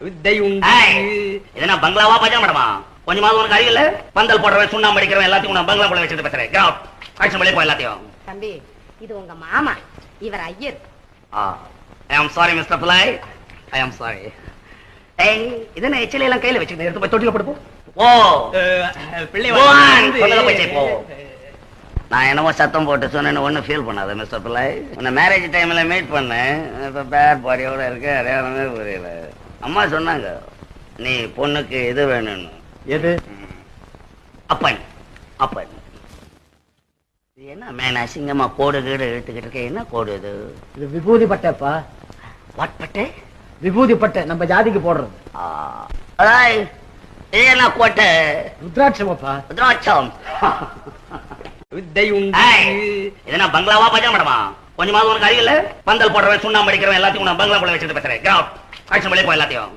வித்தை உண்டு. இதனா பங்களாவா பஜார் மேடமா? கொஞ்சமாவது உனக்கு அறியல? பந்தல் போடுறவன் சுண்ணாம்பு அடிக்கிறவன் எல்லாத்தையும் நான் பங்களா போல வச்சுட்டு பேசுறேன். கிராப் ஆக்ஷன் வெளியே போ எல்லாத்தையும். தம்பி, இது உங்க மாமா, இவர் ஐயர். ஐ அம் சாரி மிஸ்டர் பிள்ளை, ஐ அம் சாரி. ஏய், இதென்ன எச்சில எல்லாம் கையில வச்சுக்கிட்டு எடுத்து போய் தொட்டில போடு போ. ஓ பிள்ளை சொல்லுங்க போய் போ. நான் என்னமோ சத்தம் போட்டு சொன்னேன்னு ஒன்னும் ஃபீல் பண்ணாத மிஸ்டர் பிள்ளை. உன்னை மேரேஜ் டைம்ல மீட் பண்ணேன். இப்ப பேட் பாடியோட இருக்க அடையாளமே புரியல. அம்மா சொன்னாங்க நீ பொண்ணுக்கு இது வேணும்னு. எது? அப்பன் அப்பன். இது என்ன மேன் அசிங்கமா கோடு கீடு இழுத்துக்கிட்டு இருக்க? என்ன கோடு இது? இது விபூதி பட்டைப்பா. வாட் பட்டை? விபூதி பட்டை, நம்ம ஜாதிக்கு போடுறது. இது என்ன கோட்டை? ருத்ராட்சமப்பா. ருத்ராட்சம். வித்தை உண்டு. இதனா பங்களாவா பஜார் மேடமா? கொஞ்சமாவது உனக்கு அறியல? பந்தல் போடுறவன் சுண்ணாம்பு அடிக்கிறவன் எல்லாத்தையும் நான் பங்களா போல வச்சுட்டு பேசுறேன். கிராப் ஆக்ஷன் வெளியே போ எல்லாத்தையும்.